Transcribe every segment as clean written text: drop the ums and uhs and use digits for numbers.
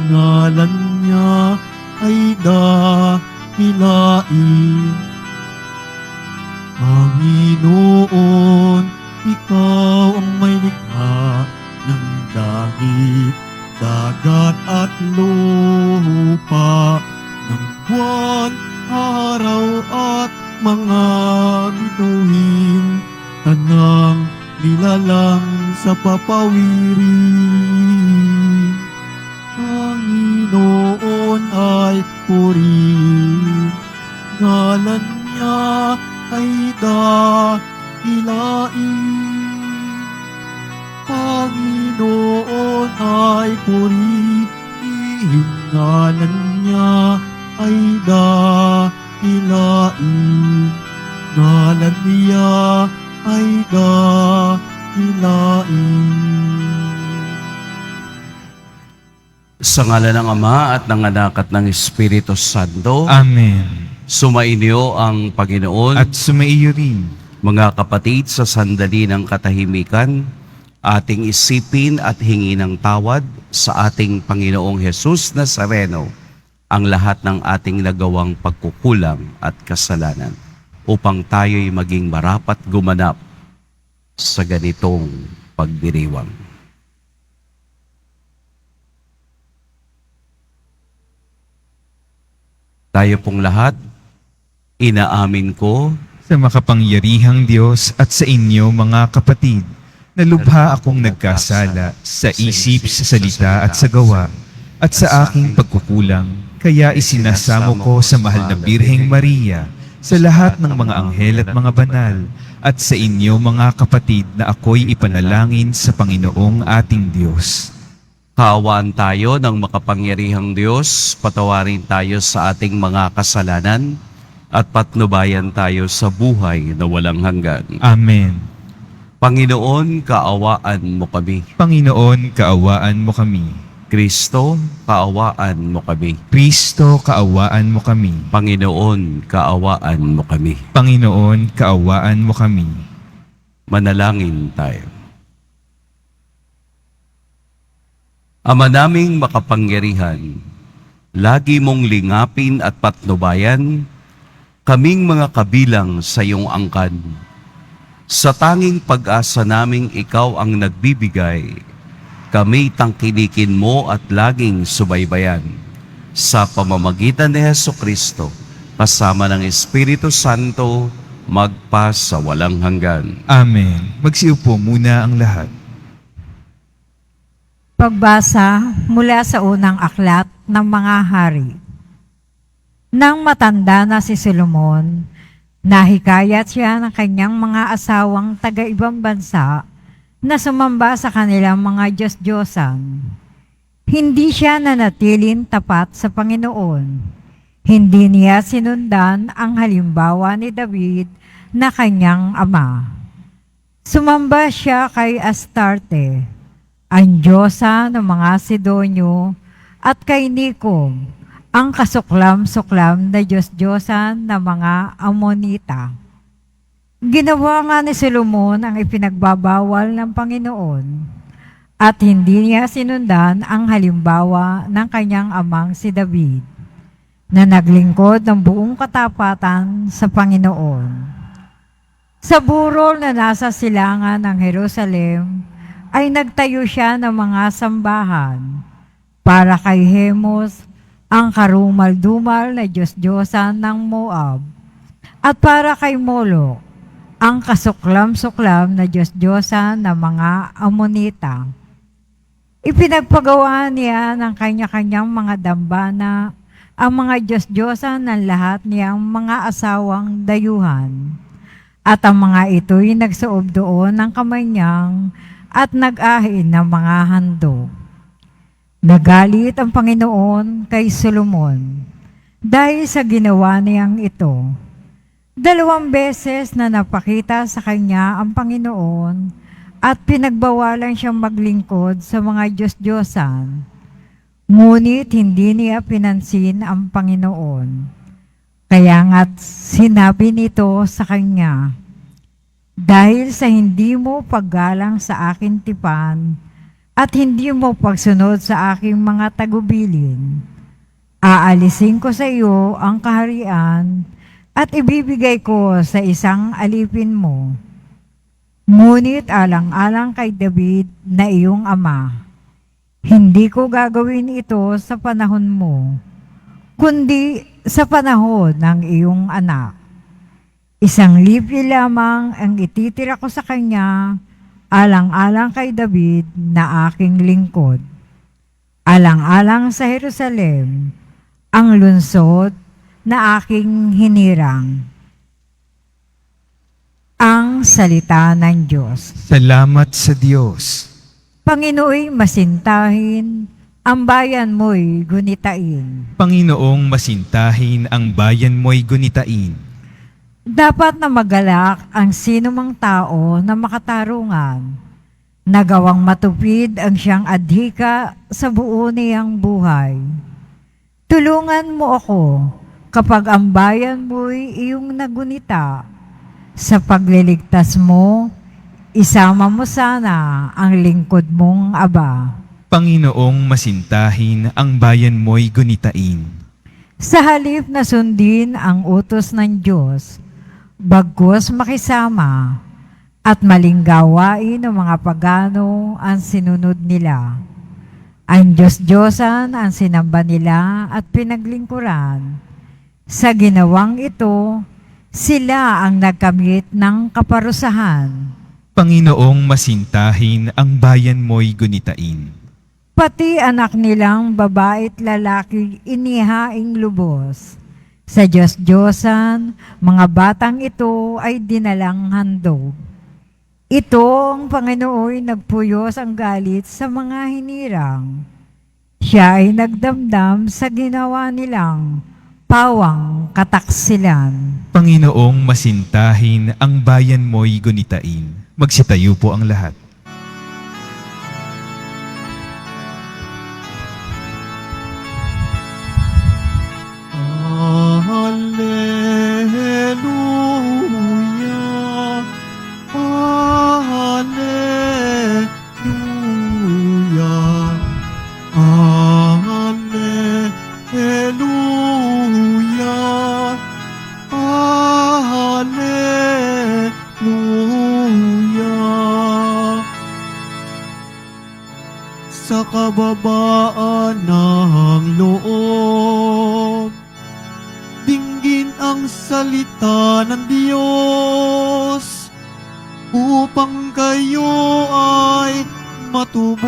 ngalan niya ay dakilain. Panginoon, ikaw ang may likha ng langit, dagat at lupa, ng buwan, araw at mga bituin, tanang nilalang sa papawirin. Panginoon ay purihin, ngalan niya ay dakilain. Panginoon ay purihin, ngalan niya ay dakilain. Ngalan niya ay dakilain. Sa ngalan ng Ama at ng Anak at ng Espiritu Santo. Amen. Sumainyo ang Panginoon. At sumaiyo rin. Mga kapatid, sa sandali ng katahimikan, ating isipin at hingi ng tawad sa ating Panginoong Hesus Nazareno ang lahat ng ating nagawang pagkukulang at kasalanan upang tayo'y maging marapat gumanap sa ganitong pagdiriwang. Tayo pong lahat, inaamin ko Sa makapangyarihang Diyos at sa inyo mga kapatid, na lubha akong nagkasala sa isip, sa salita at sa gawa, at sa aking pagkukulang. Kaya isinasamo ko sa mahal na Birheng Maria, sa lahat ng mga anghel at mga banal, at sa inyo mga kapatid na ako'y ipanalangin sa Panginoong ating Diyos. kaawaan tayo ng makapangyarihang Diyos, patawarin tayo sa ating mga kasalanan, at patnubayan tayo sa buhay na walang hanggan. Amen. Panginoon, kaawaan mo kami. Panginoon, kaawaan mo kami. Kristo, kaawaan mo kami. Kristo, kaawaan mo kami. Panginoon, kaawaan mo kami. Panginoon, kaawaan mo kami. Manalangin tayo. Ama naming makapangyarihan, lagi mong lingapin at patnubayan kaming mga kabilang sa iyong angkan. Sa tanging pag-asa naming ikaw ang nagbibigay, kami tangkilikin mo at laging subaybayan. Sa pamamagitan ni Hesukristo, kasama ng Espiritu Santo, magpa sa walang hanggan. Amen. Magsiupo muna ang lahat. Pagbasa mula sa unang aklat ng mga hari. Nang matanda na si Solomon, nahikayat siya ng kanyang mga asawang taga-ibang bansa na sumamba sa kanilang mga Diyos-Diyosan. Hindi siya nanatiling tapat sa Panginoon. Hindi niya sinundan ang halimbawa ni David na kanyang ama. Sumamba siya kay Astarte, ang diyosa ng mga Sidonyo, at kay Nicom, ang kasuklam-suklam na Diyos-Diyosan ng mga Amonita. Ginawa nga ni Solomon ang ipinagbabawal ng Panginoon, at hindi niya sinundan ang halimbawa ng kanyang amang si David, na naglingkod ng buong katapatan sa Panginoon. Sa burol na nasa silangan ng Jerusalem, ay nagtayo siya ng mga sambahan para kay Hemos, ang karumal-dumal na Diyos-Diyosan ng Moab, at para kay Moloch, ang kasuklam-suklam na Diyos-Diyosan ng mga Amonita. Ipinagpagawa niya ng kanya-kanyang mga dambana ang mga Diyos-Diyosan ng lahat niyang mga asawang dayuhan, at ang mga ito'y nagsuob doon ng kamay niyang at nag-ahin ng mga handog. Nagalit ang Panginoon kay Solomon dahil sa ginawa niyang ito. 2 beses na napakita sa kanya ang Panginoon at pinagbawalan siyang maglingkod sa mga Diyos-Diyosan. Ngunit hindi niya pinansin ang Panginoon. Kaya nga't sinabi nito sa kanya, "Dahil sa hindi mo paggalang sa aking tipan at hindi mo pagsunod sa aking mga tagubilin, aalisin ko sa iyo ang kaharian at ibibigay ko sa isang alipin mo. Ngunit alang-alang kay David na iyong ama, hindi ko gagawin ito sa panahon mo, kundi sa panahon ng iyong anak. Isang lipi lamang ang ititira ko sa kanya, alang-alang kay David na aking lingkod. Alang-alang sa Jerusalem, ang lungsod na aking hinirang. Ang salita ng Diyos. Salamat sa Diyos. Panginooy masintahin, ang bayan mo'y gunitain. Panginoong masintahin ang bayan mo'y gunitain. Dapat na magalak ang sinumang tao na makatarungan, nagawang matupid ang siyang adhika sa buo niyang buhay. Tulungan mo ako kapag ang bayan mo'y iyong nagunita. Sa pagliligtas mo, isama mo sana ang lingkod mong aba. Panginoong masintahin ang bayan mo'y gunitain. Sa halip na sundin ang utos ng Diyos, bagkus makisama at maling gawain ng mga pagano ang sinunod nila. Ang Diyos-Diyosan ang sinamba nila at pinaglingkuran. Sa ginawang ito, sila ang nagkamit ng kaparusahan. Panginoong masintahin ang bayan mo'y gunitain. Pati anak nilang babae at lalaki inihaing lubos. Sa Diyos-Diyosan, mga batang ito ay dinalang handog. Ito ang Panginooy nagpuyos ang galit sa mga hinirang. Siya ay nagdamdam sa ginawa nilang pawang kataksilan. Panginoong masintahin ang bayan mo'y gunitain. Magsitayo po ang lahat. Hallelujah, Hallelujah, Hallelujah, Hallelujah. Sa kababaan ng loob, dinggin ang salita ng Diyos upang kayo ay matubos.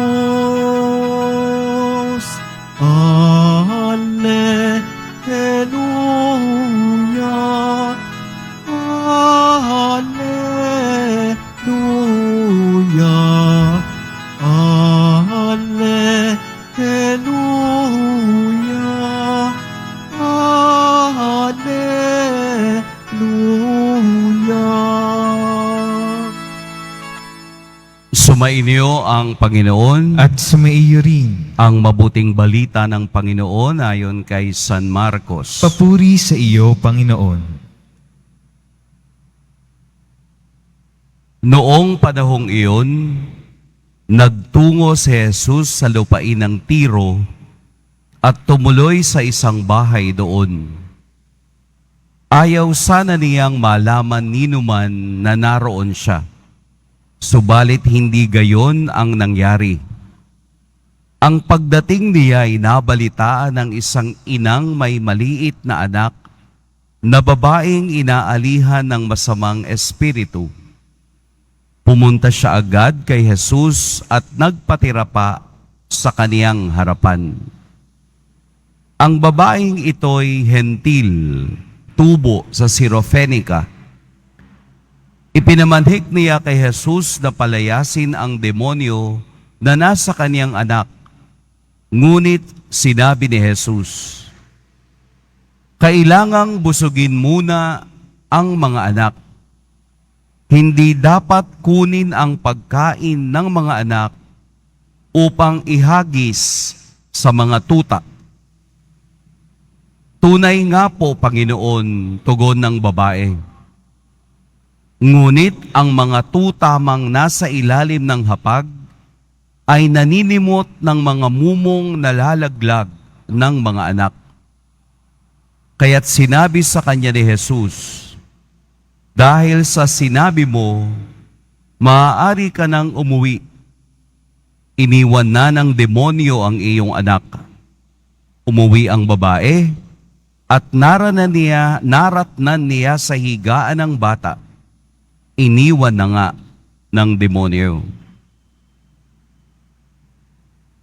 Hallelujah, Hallelujah, Hallelujah, Hallelujah. Sumainyo ang Panginoon At sumaiyo rin. ang mabuting balita ng Panginoon ayon kay San Marcos. Papuri sa iyo, Panginoon. Noong panahong iyon, nagtungo si Jesus sa lupain ng Tiro at tumuloy sa isang bahay doon. Ayaw sana niyang malaman ninuman na naroon siya. Subalit hindi gayon ang nangyari. Ang pagdating niya ay nabalitaan ng isang inang may maliit na anak na babaeng inaalihan ng masamang espiritu. Pumunta siya agad kay Jesus at nagpatira pa sa kaniyang harapan. Ang babaeng ito'y hentil, tubo sa Sirofenica. Ipinamanhik niya kay Jesus na palayasin ang demonyo na nasa kaniyang anak. Ngunit sinabi ni Jesus, kailangang busugin muna ang mga anak. Hindi dapat kunin ang pagkain ng mga anak upang ihagis sa mga tuta. Tunay nga po, Panginoon, tugon ng babae. Ngunit ang mga tuta mang nasa ilalim ng hapag ay naninimot ng mga mumong nalalaglag ng mga anak. Kaya't sinabi sa kanya ni Jesus, dahil sa sinabi mo, maaari ka nang umuwi. Iniwan na ng demonyo ang iyong anak. Umuwi ang babae at naratnan niya sa higaan ng bata. Iniwan na nga ng demonyo.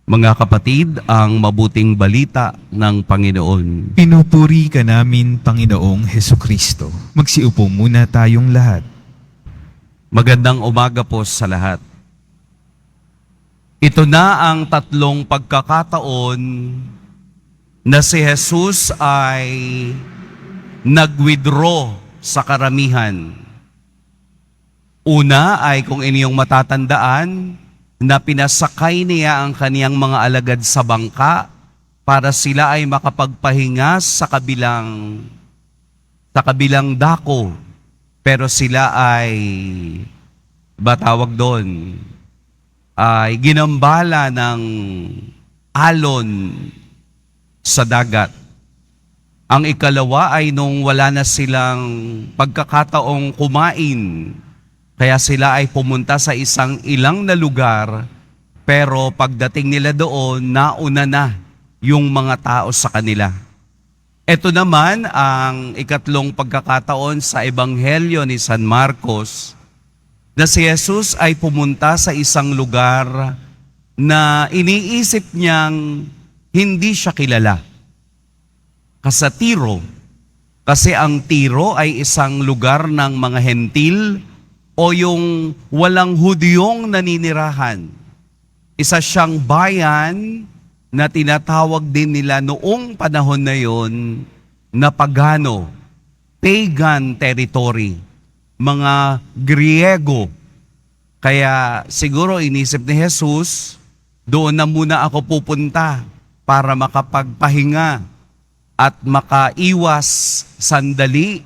Mga kapatid, ang mabuting balita ng Panginoon. Pinupuri ka namin, Panginoong Hesukristo. Magsiupo muna tayong lahat. Magandang umaga po sa lahat. Ito na ang tatlong pagkakataon na si Jesus ay nag-withdraw sa karamihan. Una ay kung inyong matatandaan na pinasakay niya ang kaniyang mga alagad sa bangka para sila ay makapagpahinga sa kabilang dako. Pero sila ay, batawag doon, ay ginambala ng alon sa dagat. Ang ikalawa ay nung wala na silang pagkakataong kumain, kaya sila ay pumunta sa ilang na lugar, pero pagdating nila doon, nauna na yung mga tao sa kanila. Ito naman ang ikatlong pagkakataon sa Ebanghelyo ni San Marcos, na si Jesus ay pumunta sa isang lugar na iniisip niyang hindi siya kilala. Sa Tiro. Kasi ang Tiro ay isang lugar ng mga Hentil o yung walang Hudyong naninirahan. Isa siyang bayan na tinatawag din nila noong panahon na yon na pagano, pagan territory, mga Griego. Kaya siguro inisip ni Jesus, doon na muna ako pupunta para makapagpahinga at makaiwas sandali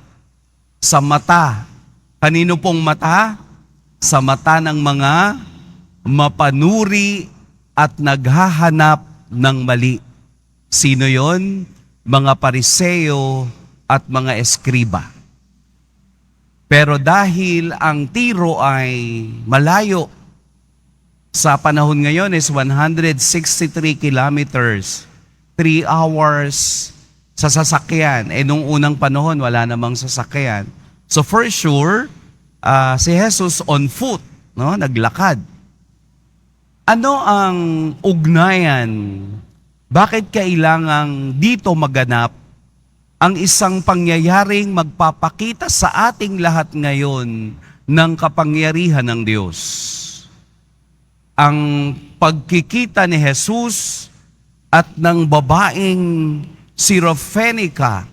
sa mata. Kanino pong mata? Sa mata ng mga mapanuri at naghahanap ng mali. Sino yon? Mga Pariseo at mga Eskriba. Pero dahil ang Tiro ay malayo, sa panahon ngayon is 163 kilometers, 3 hours sa sasakyan. Nung unang panahon, wala namang sasakyan. So for sure, si Jesus on foot, no? Naglakad. Ano ang ugnayan? Bakit kailangang dito maganap ang isang pangyayaring magpapakita sa ating lahat ngayon ng kapangyarihan ng Diyos? Ang pagkikita ni Jesus at ng babaeng Sirofenica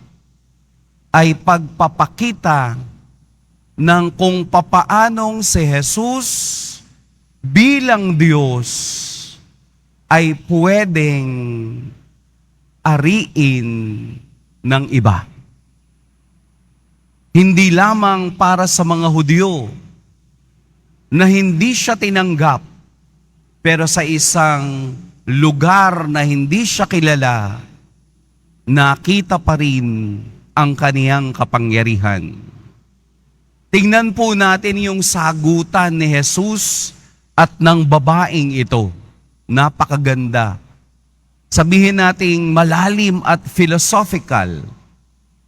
ay pagpapakita ng kung papaanong si Jesus bilang Diyos ay pwedeng ariin ng iba. Hindi lamang para sa mga Hudyo na hindi siya tinanggap, pero sa isang lugar na hindi siya kilala, nakita pa rin ang kaniyang kapangyarihan. Tingnan po natin yung sagutan ni Jesus at ng babaeng ito. Napakaganda. Sabihin nating malalim at philosophical,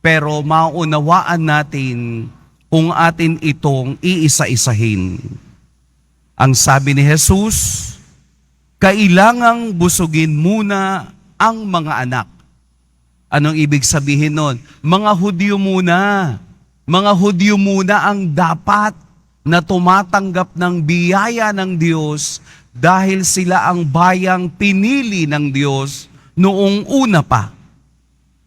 pero maunawaan natin kung atin itong iisa-isahin. Ang sabi ni Jesus, kailangang busugin muna ang mga anak. Anong ibig sabihin nun? Mga Hudyo muna. Mga Hudyo muna ang dapat na tumatanggap ng biyaya ng Diyos dahil sila ang bayang pinili ng Diyos noong una pa.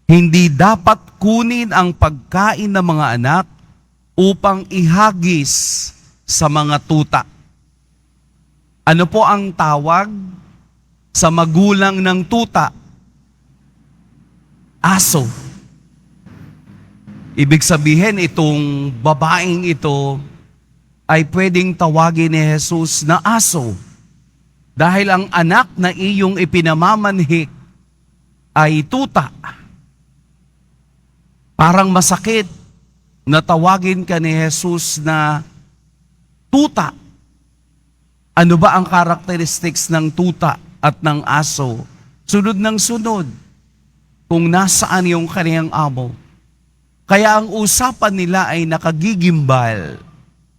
Hindi dapat kunin ang pagkain ng mga anak upang ihagis sa mga tuta. Ano po ang tawag sa magulang ng tuta? Aso. Ibig sabihin, itong babaeng ito ay pwedeng tawagin ni Jesus na aso. Dahil ang anak na iyong ipinamamanhik ay tuta. Parang masakit na tawagin ka ni Jesus na tuta. Ano ba ang characteristics ng tuta at ng aso? Sunod ng sunod kung nasaan yung kaniyang amo. Kaya ang usapan nila ay nakagigimbal,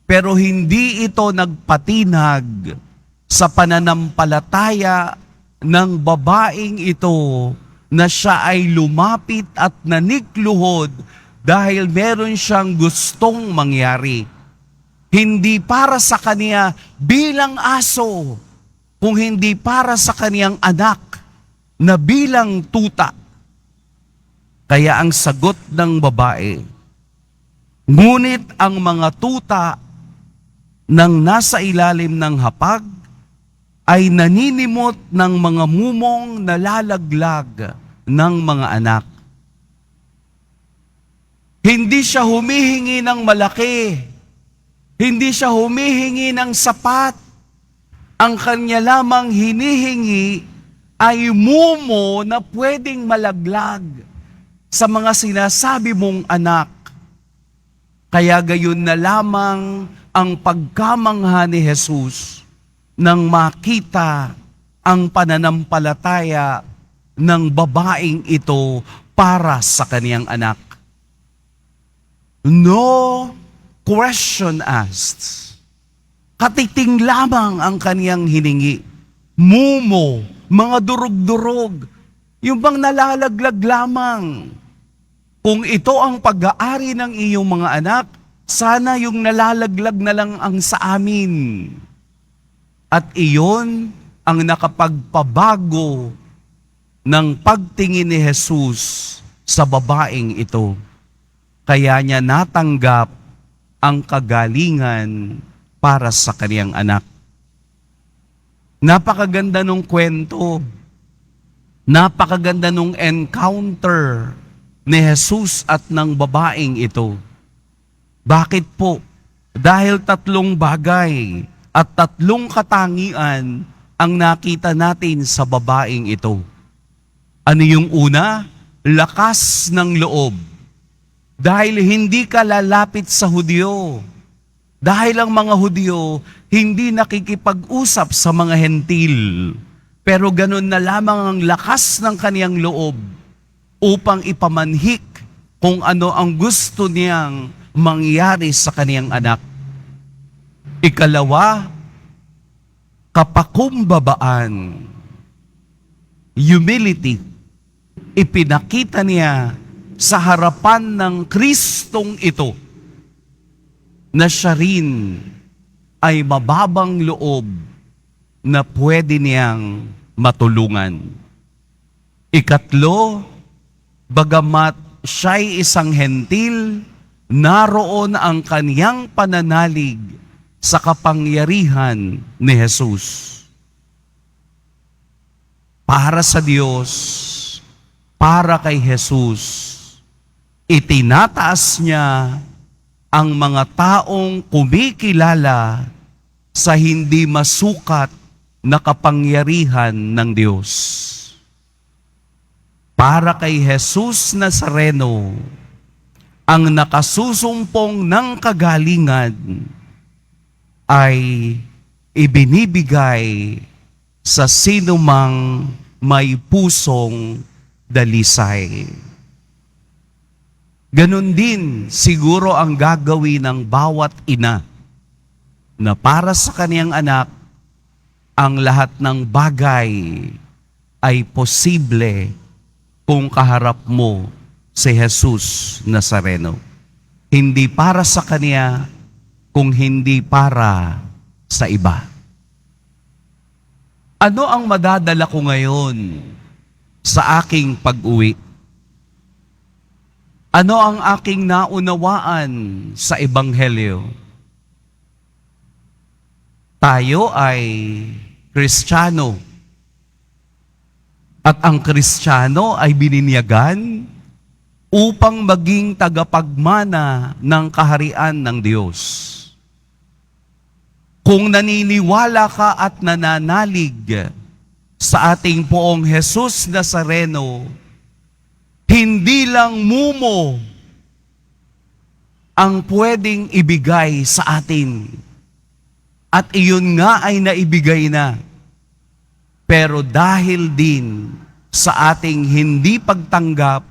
pero hindi ito nagpatinag sa pananampalataya ng babaeng ito na siya ay lumapit at nanikluhod dahil meron siyang gustong mangyari. Hindi para sa kaniya bilang aso, kung hindi para sa kaniyang anak na bilang tuta. Kaya ang sagot ng babae, ngunit ang mga tuta nang nasa ilalim ng hapag ay naninimot ng mga mumong nalalaglag ng mga anak. Hindi siya humihingi ng malaki. Hindi siya humihingi ng sapat. Ang kanya lamang hinihingi ay mumo na pwedeng malaglag sa mga sinasabi mong anak. Kaya gayon na lamang ang pagkamangha ni Jesus nang makita ang pananampalataya ng babaeng ito para sa kaniyang anak. No question asked. Katiting lamang ang kaniyang hiningi. Mumo, mga durog-durog, yung bang nalalaglag lamang. Kung ito ang pag-aari ng iyong mga anak, sana yung nalalaglag na lang ang sa amin. At iyon ang nakapagpabago ng pagtingin ni Jesus sa babaeng ito. Kaya niya natanggap ang kagalingan para sa kaniyang anak. Napakaganda nung kwento. Napakaganda nung encounter ni Jesus at ng babaeng ito. Bakit po? Dahil 3 bagay at 3 katangian ang nakita natin sa babaeng ito. Ano yung una? Lakas ng loob. Dahil hindi ka lalapit sa Hudyo. Dahil ang mga Hudyo hindi nakikipag-usap sa mga hentil. Pero ganun na lamang ang lakas ng kaniyang loob upang ipamanhik kung ano ang gusto niyang mangyari sa kaniyang anak. Ikalawa, kapakumbabaan. Humility. Ipinakita niya sa harapan ng Kristong ito na siya rin ay mababang loob na pwede niyang matulungan. Ikatlo, bagamat siya'y isang hentil, naroon ang kaniyang pananalig sa kapangyarihan ni Jesus. Para sa Diyos, para kay Jesus, itinataas niya ang mga taong kumikilala sa hindi masukat na kapangyarihan ng Diyos. Para kay Jesus Nazareno, ang nakasusumpong ng kagalingan ay ibinibigay sa sinumang may pusong dalisay. Ganon din siguro ang gagawin ng bawat ina na para sa kaniyang anak, ang lahat ng bagay ay posible kung kaharap mo si Jesus Nazareno. Hindi para sa kaniya, kung hindi para sa iba. Ano ang madadala ko ngayon sa aking pag-uwi? Ano ang aking naunawaan sa Ebanghelyo? Tayo ay Kristiyano. At ang Kristiyano ay bininyagan upang maging tagapagmana ng kaharian ng Diyos. Kung naniniwala ka at nananalig sa ating Poong Jesus Nazareno, hindi lang mumo ang pwedeng ibigay sa atin. At iyon nga ay naibigay na. Pero dahil din sa ating hindi pagtanggap,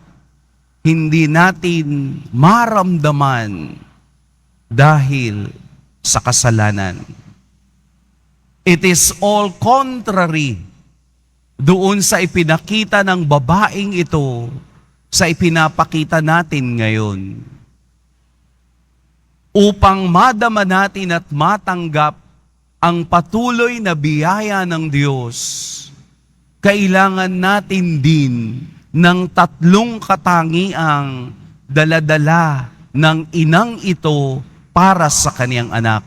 hindi natin maramdaman dahil sa kasalanan. It is all contrary doon sa ipinakita ng babaeng ito sa ipinapakita natin ngayon. Upang madama natin at matanggap ang patuloy na biyaya ng Diyos, kailangan natin din ng tatlong katangiang dala-dala ng inang ito para sa kaniyang anak.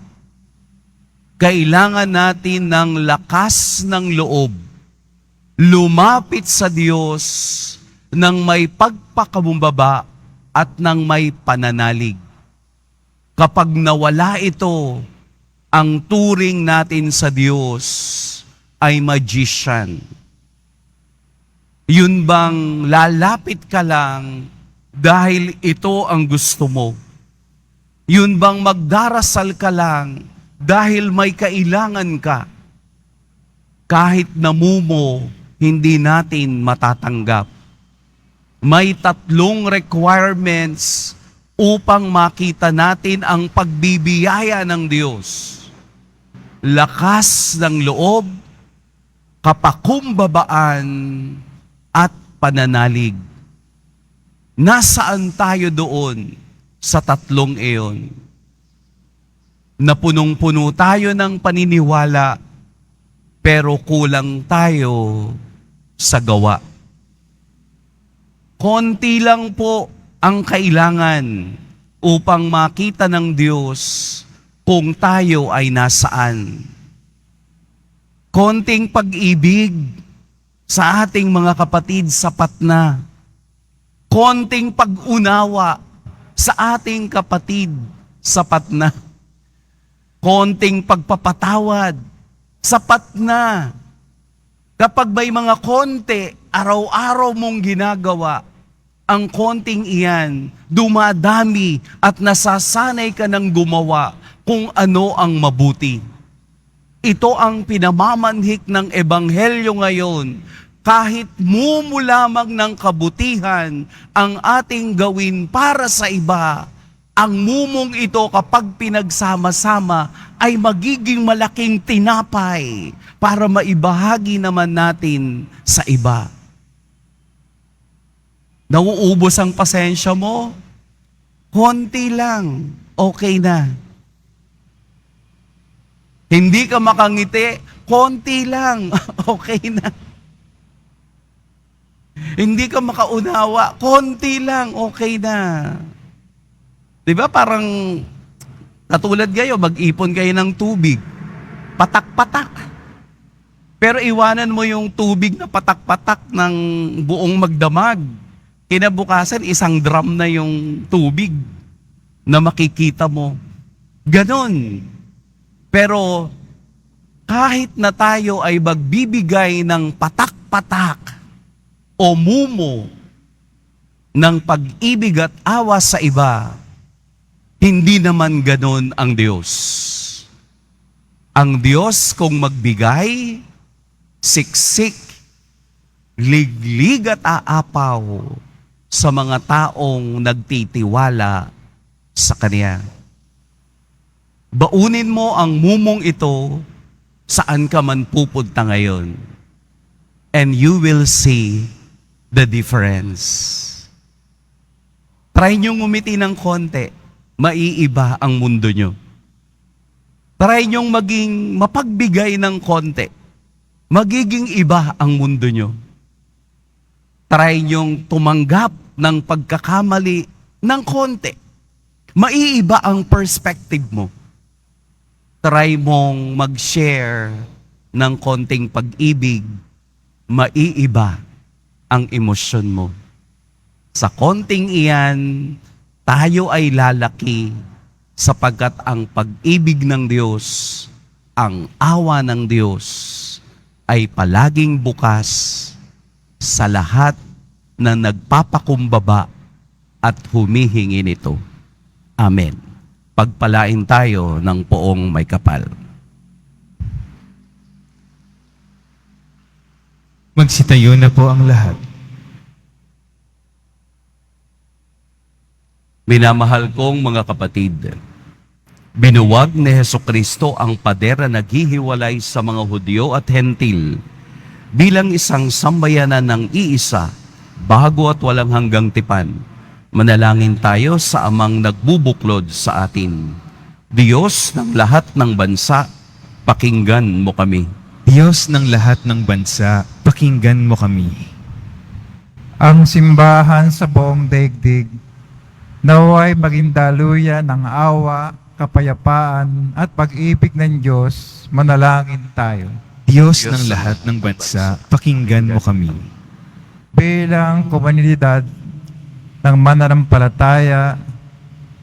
Kailangan natin ng lakas ng loob, lumapit sa Diyos ng may pagpakabumbaba at ng may pananalig. Kapag nawala ito, ang turing natin sa Diyos ay magician. Yun bang lalapit ka lang dahil ito ang gusto mo? Yun bang magdarasal ka lang dahil may kailangan ka? Kahit namumo, hindi natin matatanggap. May tatlong requirements upang makita natin ang pagbibiyaya ng Diyos. Lakas ng loob, kapakumbabaan, at pananalig. Nasaan tayo doon sa tatlong iyon? Napunong-puno tayo ng paniniwala, pero kulang tayo sa gawa. Konti lang po ang kailangan upang makita ng Diyos kung tayo ay nasaan. Konting pag-ibig sa ating mga kapatid sapat na. Konting pag-unawa sa ating kapatid sapat na. Konting pagpapatawad sapat na. Kapag may mga konti, araw-araw mong ginagawa, ang konting iyan, dumadami at nasasanay ka ng gumawa kung ano ang mabuti. Ito ang pinamamanhik ng Ebanghelyo ngayon. Kahit mumu lamang ng kabutihan ang ating gawin para sa iba, ang mumong ito kapag pinagsama-sama ay magiging malaking tinapay para maibahagi naman natin sa iba. Nauubos ang pasensya mo? Konti lang, okay na. Hindi ka makangiti? Konti lang, okay na. Hindi ka makaunawa? Konti lang, okay na. Diba parang katulad kayo, mag-ipon kayo ng tubig. Patak-patak. Pero iwanan mo yung tubig na patak-patak ng buong magdamag. Kinabukasan, 1 drum na yung tubig na makikita mo. Ganon. Pero kahit na tayo ay magbibigay ng patak-patak o mumo ng pag-ibig at awa sa iba, hindi naman ganon ang Diyos. Ang Diyos kung magbigay, siksik, liglig at aapaw sa mga taong nagtitiwala sa Kanya. Baunin mo ang mumong ito saan ka man pupunta ngayon. And you will see the difference. Try nyo ngumiti ng konti, maiiba ang mundo nyo. Try nyong maging mapagbigay ng konti, magiging iba ang mundo nyo. Try nyong tumanggap ng pagkakamali ng konti. Maiiba ang perspective mo. Try mong mag-share ng konting pag-ibig. Maiiba ang emosyon mo. Sa konting iyan, tayo ay lalaki sapagkat ang pag-ibig ng Diyos ang awa ng Diyos ay palaging bukas sa lahat na nagpapakumbaba at humihingi nito. Amen. Pagpalain tayo ng poong may kapal. Magsitayo na po ang lahat. Minamahal kong mga kapatid, binuwag ni Hesukristo ang pader na naghihiwalay sa mga Hudyo at Hentil bilang isang sambayanan ng iisa, bago at walang hanggang tipan. Manalangin tayo sa Amang nagbubuklod sa atin. Diyos ng lahat ng bansa, pakinggan mo kami. Diyos ng lahat ng bansa, pakinggan mo kami. Ang simbahan sa buong daigdig, naway maging daluyan ng awa, kapayapaan at pag-ibig ng Diyos, manalangin tayo. Diyos ng lahat ng bansa, pakinggan mo kami. Bilang komunidad ng mananampalataya,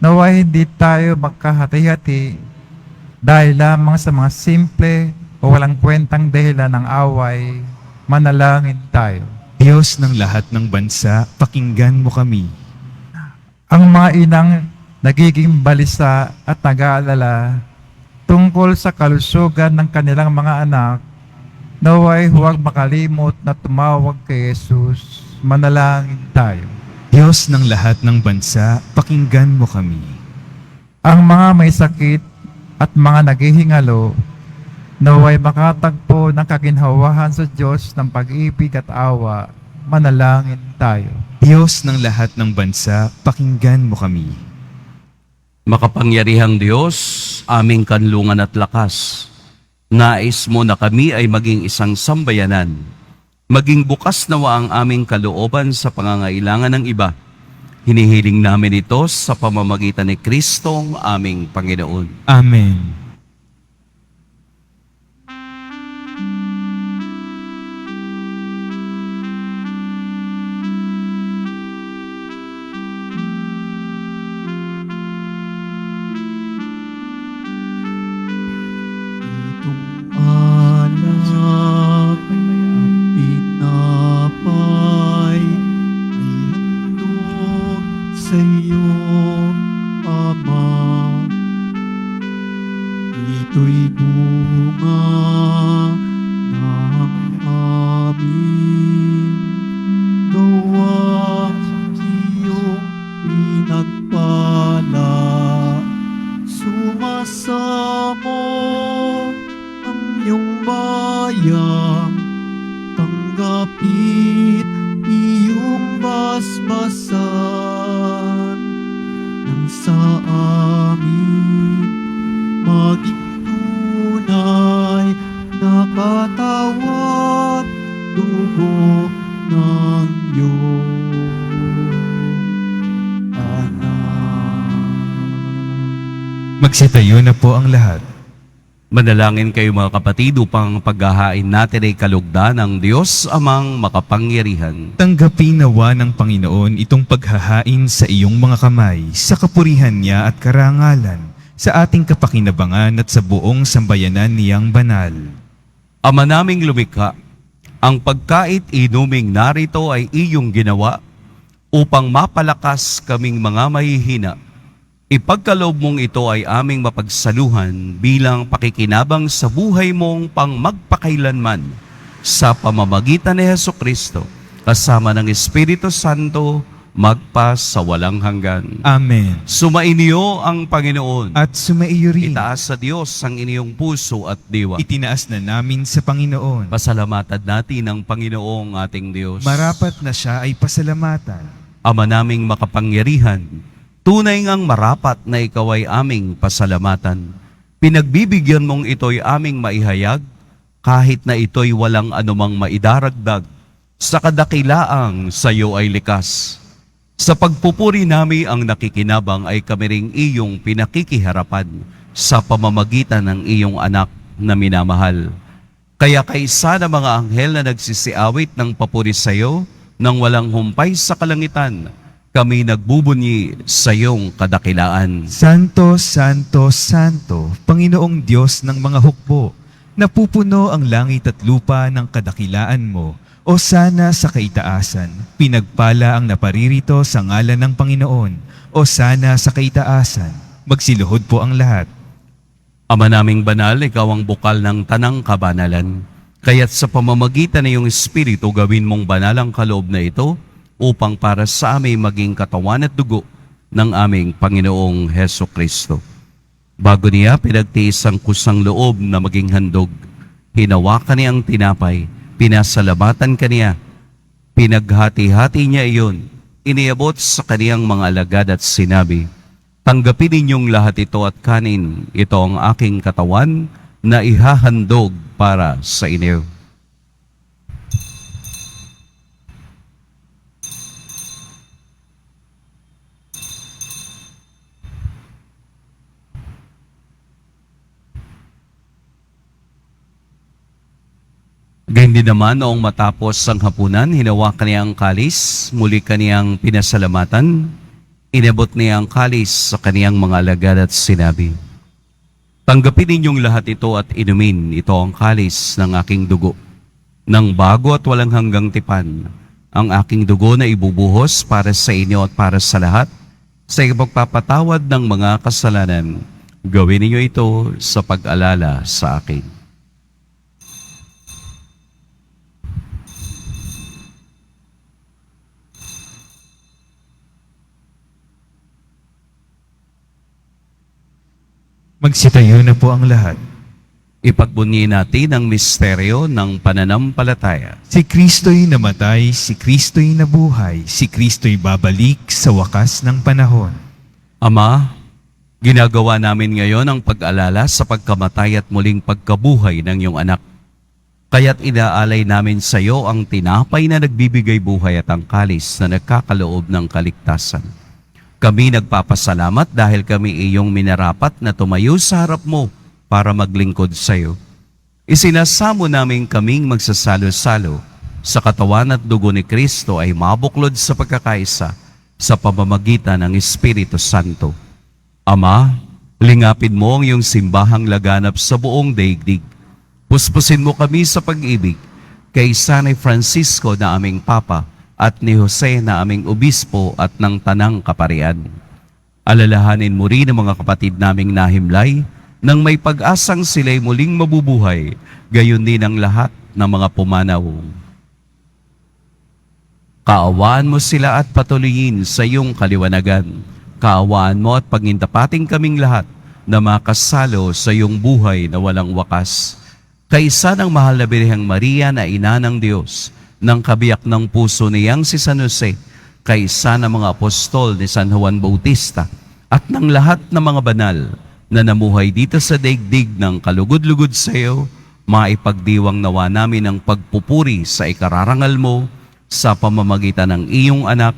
naway hindi tayo magkahati-hati dahil lamang sa mga simple o walang kwentang dahilan ng away, manalangin tayo. Diyos ng lahat ng bansa, pakinggan mo kami. Ang mga inang nagiging balisa at nag-aalala tungkol sa kalusugan ng kanilang mga anak, naway huwag makalimot na tumawag kay Jesus. Manalangin tayo. Diyos ng lahat ng bansa, pakinggan mo kami. Ang mga may sakit at mga naghihingalo, naway makatagpo ng kaginhawahan sa Diyos ng pag-ibig at awa. Manalangin tayo. Diyos ng lahat ng bansa, pakinggan mo kami. Makapangyarihang Diyos, aming kanlungan at lakas, nais mo na kami ay maging isang sambayanan. Maging bukas nawa ang aming kalooban sa pangangailangan ng iba. Hinihiling namin ito sa pamamagitan ni Kristong aming Panginoon. Amen. Itong alak at tinapay ay handog sa iyo, Ama. Ito'y bunga ng aming gawa, iyong pinagpala. Sumasamo ang iyong bayan, tanggapit iyong basbasan, nang sa amin maging tunay na katawan, dugo ng iyong anak. Magsitayo na po ang lahat. Manalangin kayo mga kapatid upang paghahain natin ay kalugdan ng Diyos amang makapangyarihan. Tanggapin nawa ng Panginoon itong paghahain sa iyong mga kamay, sa kapurihan niya at karangalan, sa ating kapakinabangan at sa buong sambayanan niyang banal. Ama naming lumikha, ang pagkait inuming narito ay iyong ginawa upang mapalakas kaming mga mahihina. Ipagkaloob mong ito ay aming mapagsaluhan bilang pakikinabang sa buhay mong pang magpakailanman sa pamamagitan ni Hesukristo kasama ng Espiritu Santo magpa sa walang hanggan. Amen. Sumainyo ang Panginoon. At sumaiyo rin. Itaas sa Diyos ang inyong puso at diwa. Itinaas na namin sa Panginoon. Pasalamatan natin ang Panginoong ating Diyos. Marapat na siya ay pasalamatan. Ama naming makapangyarihan, tunay ngang marapat na ikaw ay aming pasalamatan. Pinagbibigyan mong ito'y aming maihayag, kahit na ito'y walang anumang maidaragdag, sa kadakilaang sa iyo ay likas. Sa pagpupuri nami ang nakikinabang ay kami ring iyong pinakikiharapan sa pamamagitan ng iyong anak na minamahal. Kaya kaisa na mga anghel na nagsisiawit ng papuri sa iyo nang walang humpay sa kalangitan, kami nagbubunyi sa iyong kadakilaan. Santo, Santo, Santo, Panginoong Diyos ng mga hukbo, napupuno ang langit at lupa ng kadakilaan mo. O sana sa kaitaasan, pinagpala ang naparirito sa ngalan ng Panginoon. O sana sa kaitaasan, magsiluhod po ang lahat. Ama naming banal, ikaw ang bukal ng tanang kabanalan. Kaya't sa pamamagitan ng iyong Espiritu, gawin mong banal ang kaloob na ito upang para sa amin maging katawan at dugo ng aming Panginoong Heso Kristo. Bago niya pinagtiis ang kusang loob na maging handog, hinawakan niya ang tinapay, pinasalamatan kaniya, pinaghati-hati niya iyon, iniabot sa kaniyang mga alagad at sinabi, tanggapin ninyong lahat ito at kanin, ito ang aking katawan na ihahandog para sa inyo. Gayun din naman, noong matapos ang hapunan, hinawakan niya ang kalis, muli kaniyang pinasalamatan, inabot niya ang kalis sa kaniyang mga alagad at sinabi, tanggapin ninyong lahat ito at inumin, ito ang kalis ng aking dugo, ng bago at walang hanggang tipan, ang aking dugo na ibubuhos para sa inyo at para sa lahat, sa ipagpapatawad ng mga kasalanan. Gawin niyo ito sa pag-alala sa akin. Magsitayo na po ang lahat. Ipagbunyi natin ang misteryo ng pananampalataya. Si Kristo'y namatay, si Kristo'y nabuhay, si Kristo'y babalik sa wakas ng panahon. Ama, ginagawa namin ngayon ang pag-alala sa pagkamatay at muling pagkabuhay ng iyong anak. Kaya't inaalay namin sa iyo ang tinapay na nagbibigay buhay at ang kalis na nagkakaloob ng kaligtasan. Kami nagpapasalamat dahil kami iyong minarapat na tumayo sa harap mo para maglingkod sa iyo. Isinasamo namin kaming magsasalo-salo sa katawan at dugo ni Kristo ay mabuklod sa pagkakaisa sa pamamagitan ng Espiritu Santo. Ama, lingapin mo ang iyong simbahang laganap sa buong daigdig. Puspusin mo kami sa pag-ibig kay San Francisco na aming Papa at ni Jose na aming obispo at ng tanang kaparian. Alalahanin mo rin ang mga kapatid naming nahimlay nang may pag-asang sila'y muling mabubuhay, gayon din ang lahat ng mga pumanaw. Kaawaan mo sila at patuloyin sa iyong kaliwanagan. Kaawaan mo at pagintapating kaming lahat na makasalo sa iyong buhay na walang wakas. Kaisa ng mahal na Birheng Maria na ina ng Diyos, ng kabiyak ng puso niyang si San Jose, kaisa ng mga apostol ni San Juan Bautista, at ng lahat ng mga banal na namuhay dito sa daigdig ng kalugod-lugod sa iyo, maipagdiwang nawa namin ang pagpupuri sa ikararangal mo sa pamamagitan ng iyong anak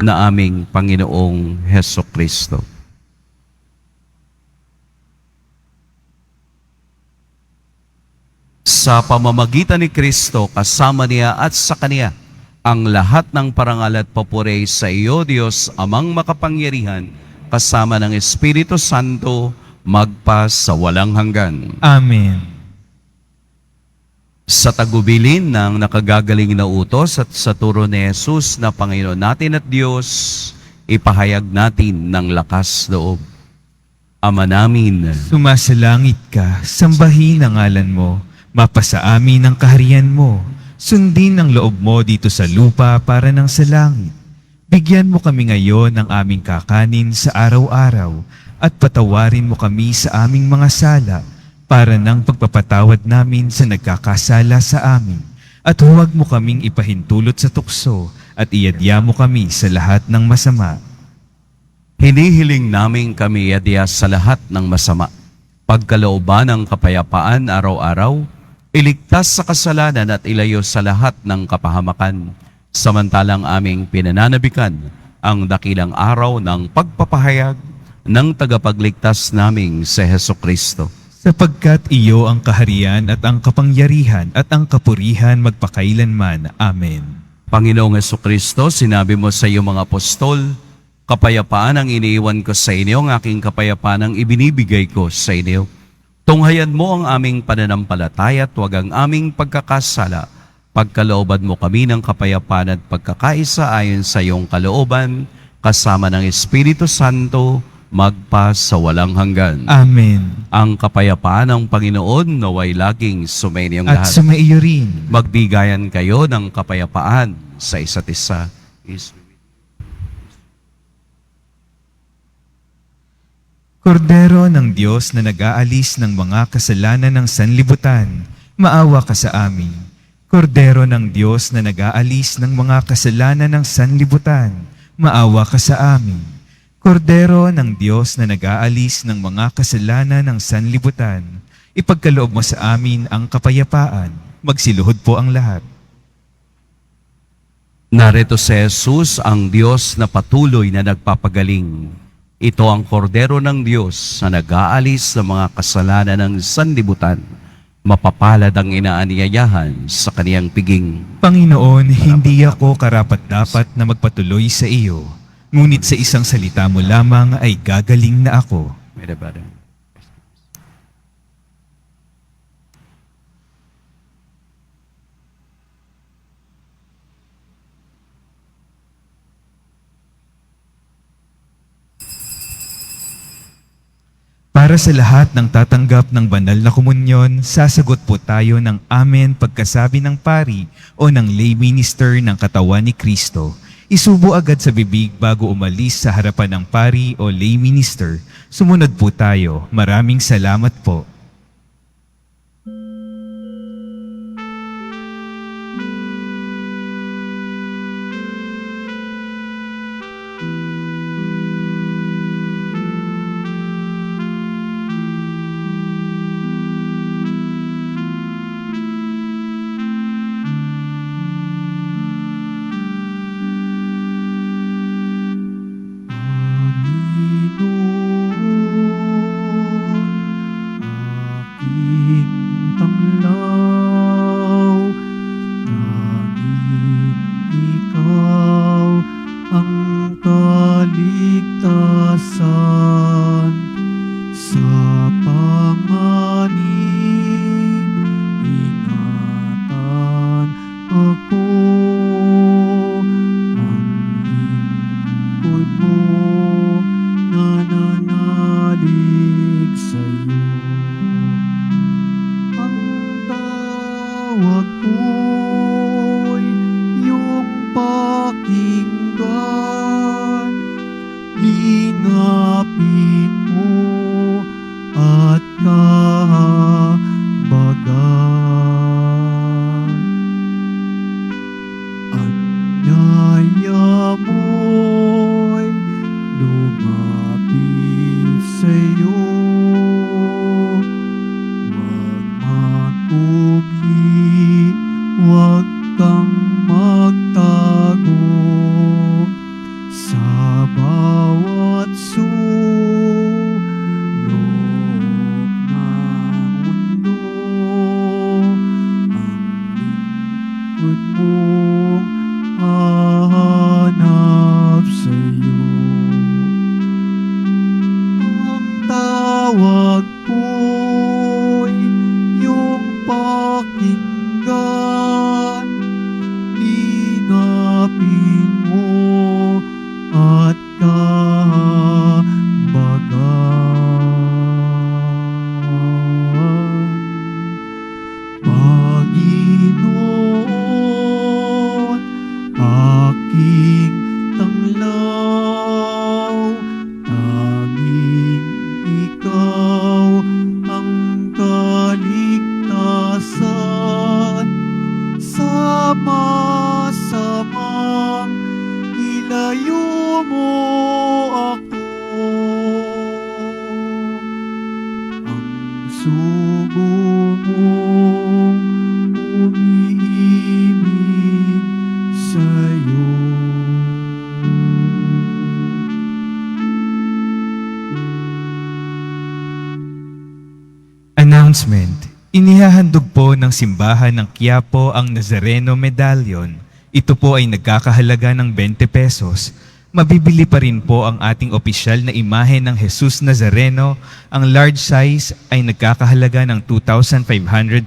na aming Panginoong Heso Kristo. Sa pamamagitan ni Kristo, kasama niya at sa Kaniya, ang lahat ng parangal at papuri sa iyo, Diyos, Amang makapangyarihan, kasama ng Espiritu Santo, magpa sa walang hanggan. Amen. Sa tagubilin ng nakagagaling na utos at sa turo ni Jesus na Panginoon natin at Diyos, ipahayag natin ng lakas loob. Ama namin, Sumasalangit ka, sambahin ang ngalan mo, mapasa amin ang kaharian mo, sundin ang loob mo dito sa lupa para ng sa langit. Bigyan mo kami ngayon ng aming kakanin sa araw-araw at patawarin mo kami sa aming mga sala para ng pagpapatawad namin sa nagkakasala sa amin. At huwag mo kaming ipahintulot sa tukso at iadya mo kami sa lahat ng masama. hinihiling namin kami iadya sa lahat ng masama. Pagkalooban ng kapayapaan araw-araw, iligtas sa kasalanan at ilayo sa lahat ng kapahamakan, samantalang aming pinananabikan ang dakilang araw ng pagpapahayag ng tagapagligtas naming si Heso Kristo. Sapagkat iyo ang kaharian at ang kapangyarihan at ang kapurihan magpakailanman. Amen. Panginoong Hesukristo, sinabi mo sa iyong mga apostol, kapayapaan ang iniiwan ko sa inyo, ang aking kapayapaan ang ibinibigay ko sa inyo. Tunghayan mo ang aming pananampalataya at huwag ang aming pagkakasala. Pagkalooban mo kami ng kapayapaan at pagkakaisa ayon sa iyong kalooban, kasama ng Espiritu Santo, magpa sa walang hanggan. Amen. Ang kapayapaan ng Panginoon naway laging sumainiyong At lahat. sumaiyo rin. Magbigayan kayo ng kapayapaan sa isa't isa. Kordero ng Diyos na nag-aalis ng mga kasalanan ng sanlibutan, maawa ka sa amin. Kordero ng Diyos na nag-aalis ng mga kasalanan ng sanlibutan, maawa ka sa amin. Kordero ng Diyos na nag-aalis ng mga kasalanan ng sanlibutan, ipagkaloob mo sa amin ang kapayapaan. Magsiluhod po ang lahat. Narito si Jesus, ang Diyos na patuloy na nagpapagaling. Ito ang kordero ng Diyos na nag-aalis ng mga kasalanan ng sanlibutan. Mapapalad ang inaanyayahan sa kaniyang piging. Panginoon, hindi ako karapat-dapat na magpatuloy sa iyo, ngunit sa isang salita mo lamang ay gagaling na ako. Para sa lahat ng tatanggap ng banal na komunyon, sasagot po tayo ng amen pagkasabi ng pari o ng lay minister ng katawan ni Kristo. Isubo agad sa bibig bago umalis sa harapan ng pari o lay minister. Sumunod po tayo. Maraming salamat po. Announcement. Inihahandog po ng simbahan ng Quiapo ang Nazareno Medallion Ito po ay nagkakahalaga ng 20 pesos. Mabibili pa rin po ang ating opisyal na imahe ng Jesus Nazareno. Ang large size ay nagkakahalaga ng 2,500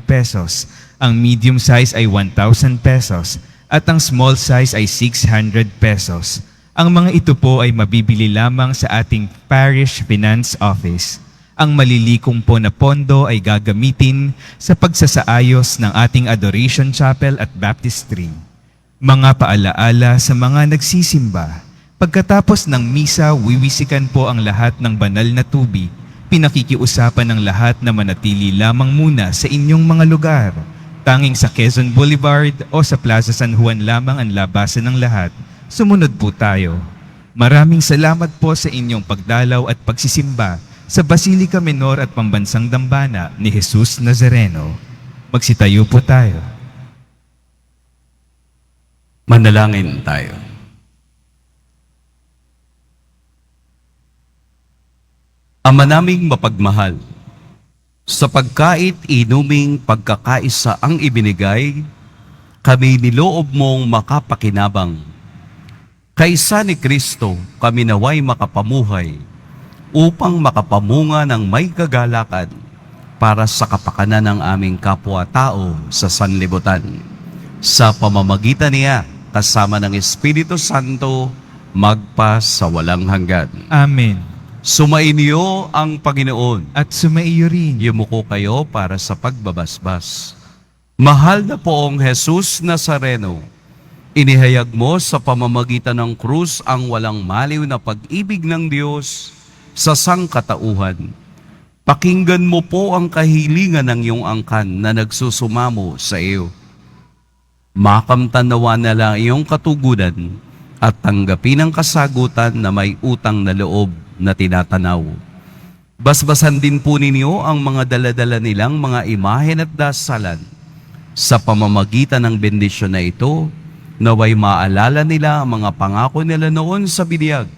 pesos. Ang medium size ay 1,000 pesos. At ang small size ay 600 pesos. Ang mga ito po ay mabibili lamang sa ating Parish Finance Office. Ang malilikom po na pondo ay gagamitin sa pagsasaayos ng ating Adoration Chapel at Baptistry. Mga paalaala sa mga nagsisimba. Pagkatapos ng misa, wiwisikan po ang lahat ng banal na tubig. Pinakikiusapan ng lahat na manatili lamang muna sa inyong mga lugar. Tanging sa Quezon Boulevard o sa Plaza San Juan lamang ang labasan ng lahat. Sumunod po tayo. Maraming salamat po sa inyong pagdalaw at pagsisimba sa Basilica Menor at Pambansang Dambana ni Jesus Nazareno. Magsitayo po tayo. Manalangin tayo. Ama naming mapagmahal, sa pagkait inuming pagkakaisa ang ibinigay, kami niloob mong makapakinabang. Kaisa ni Kristo kami naway makapamuhay upang makapamunga ng may kagalakan para sa kapakanan ng aming kapwa-tao sa sanlibutan. Sa pamamagitan niya, kasama ng Espiritu Santo, magpa sa walang hanggan. Amen. Sumainyo ang Panginoon. At sumaiyo rin. Yumuko kayo para sa pagbabasbas. Mahal na poong Jesus Nazareno, inihayag mo sa pamamagitan ng krus ang walang maliw na pag-ibig ng Diyos sa sangkatauhan. Pakinggan mo po ang kahilingan ng iyong angkan na nagsusumamo sa iyo. Makamtanawa na lang iyong katugunan at tanggapin ang kasagutan na may utang na loob na tinatanaw. Basbasan din po ninyo ang mga daladala nilang mga imahen at dasalan. Sa pamamagitan ng bendisyon na ito, naway maalala nila ang mga pangako nila noon sa biniyag,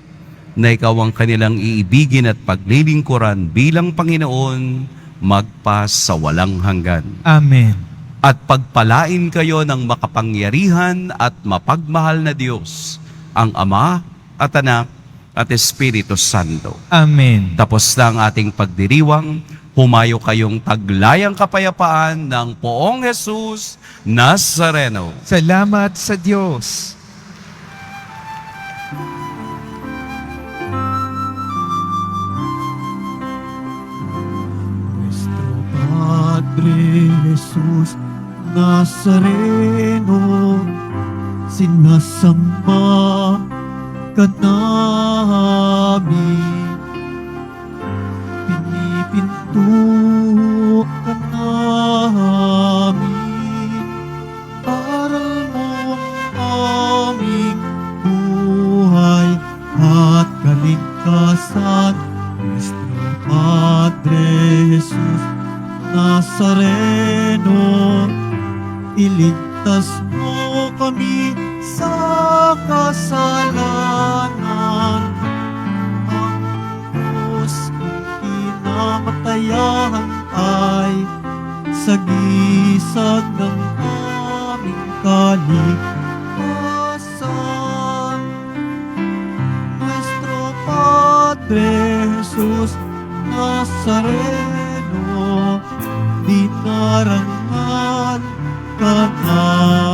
na ikaw ang kanilang iibigin at paglilingkuran bilang Panginoon, magpa sa walang hanggan. Amen. At pagpalain kayo ng makapangyarihan at mapagmahal na Diyos, ang Ama at Anak at Espiritu Santo. Amen. Tapos na ang ating pagdiriwang, humayo kayong taglayang kapayapaan ng poong Jesus Nazareno. Salamat sa Diyos. Nuestro Padre Jesus Nazareno, sinasamba ka namin, pinipinto ka namin, aral mo ang aming buhay at kaligtasan. Nuestro Padre Jesus Nazareno, iligtas mo kami sa kasalanan. Ang Diyos kong kinamatayan ay sagisag ng aming kaligtasan. Nuestro Padre Jesus Nazareno, dinarangal ka namin.